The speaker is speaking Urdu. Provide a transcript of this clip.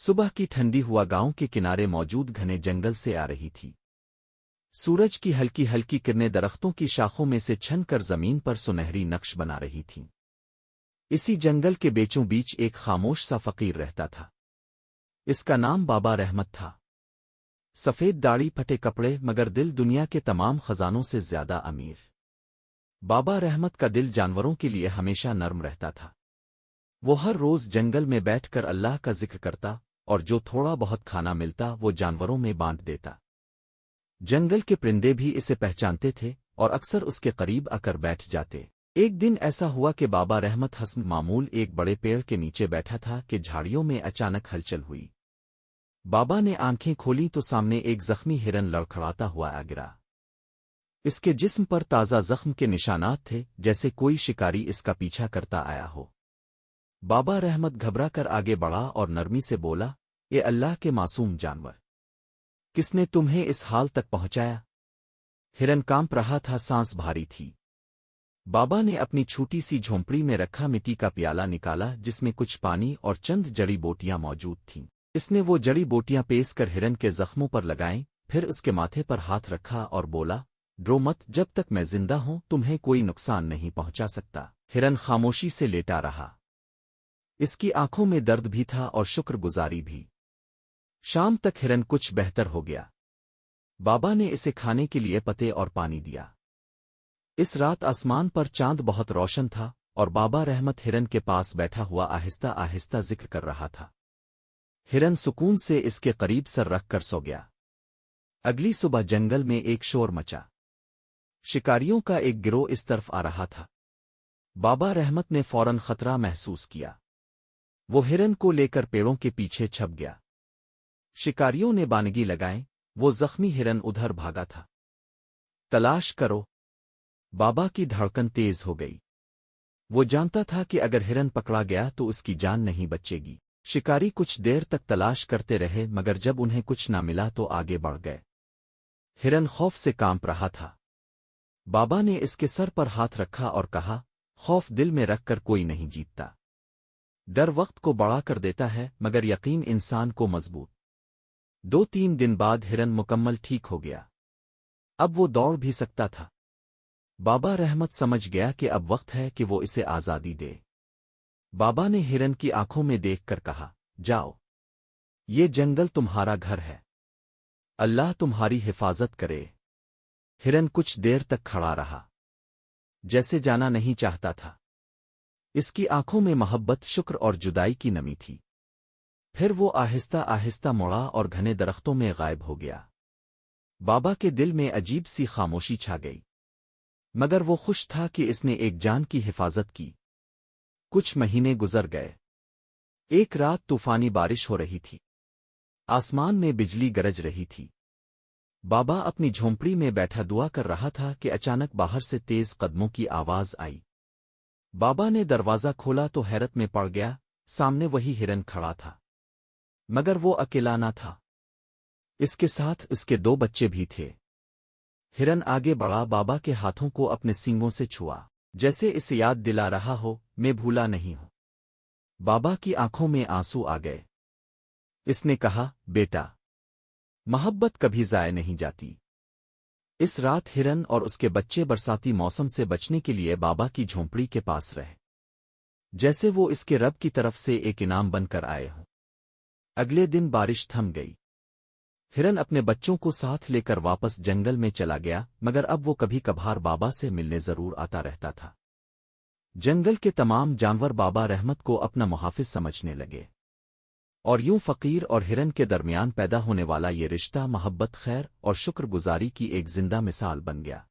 صبح کی ٹھنڈی ہوا گاؤں کے کنارے موجود گھنے جنگل سے آ رہی تھی۔ سورج کی ہلکی ہلکی کرنیں درختوں کی شاخوں میں سے چھن کر زمین پر سنہری نقش بنا رہی تھیں۔ اسی جنگل کے بیچوں بیچ ایک خاموش سا فقیر رہتا تھا۔ اس کا نام بابا رحمت تھا۔ سفید داڑھی پھٹے کپڑے مگر دل دنیا کے تمام خزانوں سے زیادہ امیر۔ بابا رحمت کا دل جانوروں کے لیے ہمیشہ نرم رہتا تھا۔ وہ ہر روز جنگل میں بیٹھ کر اللہ کا ذکر کرتا اور جو تھوڑا بہت کھانا ملتا وہ جانوروں میں بانٹ دیتا۔ جنگل کے پرندے بھی اسے پہچانتے تھے اور اکثر اس کے قریب آ کر بیٹھ جاتے۔ ایک دن ایسا ہوا کہ بابا رحمت حسب معمول ایک بڑے پیڑ کے نیچے بیٹھا تھا کہ جھاڑیوں میں اچانک ہلچل ہوئی۔ بابا نے آنکھیں کھولیں تو سامنے ایک زخمی ہرن لڑکھڑاتا ہوا آ گرا۔ اس کے جسم پر تازہ زخم کے نشانات تھے، جیسے کوئی شکاری اس کا پیچھا کرتا آیا ہو۔ بابا رحمت گھبرا کر آگے بڑھا اور نرمی سے بولا، اے اللہ کے معصوم جانور، کس نے تمہیں اس حال تک پہنچایا؟ ہرن کانپ رہا تھا، سانس بھاری تھی۔ بابا نے اپنی چھوٹی سی جھونپڑی میں رکھا مٹی کا پیالہ نکالا جس میں کچھ پانی اور چند جڑی بوٹیاں موجود تھیں۔ اس نے وہ جڑی بوٹیاں پیس کر ہرن کے زخموں پر لگائیں، پھر اس کے ماتھے پر ہاتھ رکھا اور بولا، ڈرو مت، جب تک میں زندہ ہوں تمہیں کوئی نقصان نہیں پہنچا سکتا۔ ہرن خاموشی سے لیٹا رہا۔ اس کی آنکھوں میں درد بھی تھا اور شکر گزاری بھی۔ شام تک ہرن کچھ بہتر ہو گیا۔ بابا نے اسے کھانے کے لیے پتے اور پانی دیا۔ اس رات آسمان پر چاند بہت روشن تھا اور بابا رحمت ہرن کے پاس بیٹھا ہوا آہستہ آہستہ ذکر کر رہا تھا۔ ہرن سکون سے اس کے قریب سر رکھ کر سو گیا۔ اگلی صبح جنگل میں ایک شور مچا۔ شکاریوں کا ایک گروہ اس طرف آ رہا تھا۔ بابا رحمت نے فوراً خطرہ محسوس کیا۔ وہ ہرن کو لے کر پیڑوں کے پیچھے چھپ گیا۔ شکاریوں نے بانگی لگائیں، وہ زخمی ہرن ادھر بھاگا تھا۔ تلاش کرو۔ بابا کی دھڑکن تیز ہو گئی۔ وہ جانتا تھا کہ اگر ہرن پکڑا گیا تو اس کی جان نہیں بچے گی۔ شکاری کچھ دیر تک تلاش کرتے رہے مگر جب انہیں کچھ نہ ملا تو آگے بڑھ گئے۔ ہرن خوف سے کانپ رہا تھا۔ بابا نے اس کے سر پر ہاتھ رکھا اور کہا، خوف دل میں رکھ کر کوئی نہیں جیتتا۔ ڈر وقت کو بڑا کر دیتا ہے مگر یقین انسان کو مضبوط۔ 2-3 دن بعد ہرن مکمل ٹھیک ہو گیا۔ اب وہ دوڑ بھی سکتا تھا۔ بابا رحمت سمجھ گیا کہ اب وقت ہے کہ وہ اسے آزادی دے۔ بابا نے ہرن کی آنکھوں میں دیکھ کر کہا، جاؤ، یہ جنگل تمہارا گھر ہے۔ اللہ تمہاری حفاظت کرے۔ ہرن کچھ دیر تک کھڑا رہا، جیسے جانا نہیں چاہتا تھا۔ اس کی آنکھوں میں محبت، شکر اور جدائی کی نمی تھی۔ پھر وہ آہستہ آہستہ مڑا اور گھنے درختوں میں غائب ہو گیا۔ بابا کے دل میں عجیب سی خاموشی چھا گئی، مگر وہ خوش تھا کہ اس نے ایک جان کی حفاظت کی۔ کچھ مہینے گزر گئے۔ ایک رات طوفانی بارش ہو رہی تھی۔ آسمان میں بجلی گرج رہی تھی۔ بابا اپنی جھونپڑی میں بیٹھا دعا کر رہا تھا کہ اچانک باہر سے تیز قدموں کی آواز آئی۔ بابا نے دروازہ کھولا تو حیرت میں پڑ گیا، سامنے وہی ہرن کھڑا تھا، مگر وہ اکیلا نہ تھا۔ اس کے ساتھ اس کے 2 بچے بھی تھے۔ ہرن آگے بڑھا، بابا کے ہاتھوں کو اپنے سینگوں سے چھوا، جیسے اسے یاد دلا رہا ہو، میں بھولا نہیں ہوں۔ بابا کی آنکھوں میں آنسو آ گئے۔ اس نے کہا، بیٹا، محبت کبھی ضائع نہیں جاتی۔ اس رات ہرن اور اس کے بچے برساتی موسم سے بچنے کے لیے بابا کی جھونپڑی کے پاس رہے، جیسے وہ اس کے رب کی طرف سے ایک انعام بن کر آئے ہوں۔ اگلے دن بارش تھم گئی۔ ہرن اپنے بچوں کو ساتھ لے کر واپس جنگل میں چلا گیا، مگر اب وہ کبھی کبھار بابا سے ملنے ضرور آتا رہتا تھا۔ جنگل کے تمام جانور بابا رحمت کو اپنا محافظ سمجھنے لگے، اور یوں فقیر اور ہرن کے درمیان پیدا ہونے والا یہ رشتہ محبت، خیر اور شکر گزاری کی ایک زندہ مثال بن گیا۔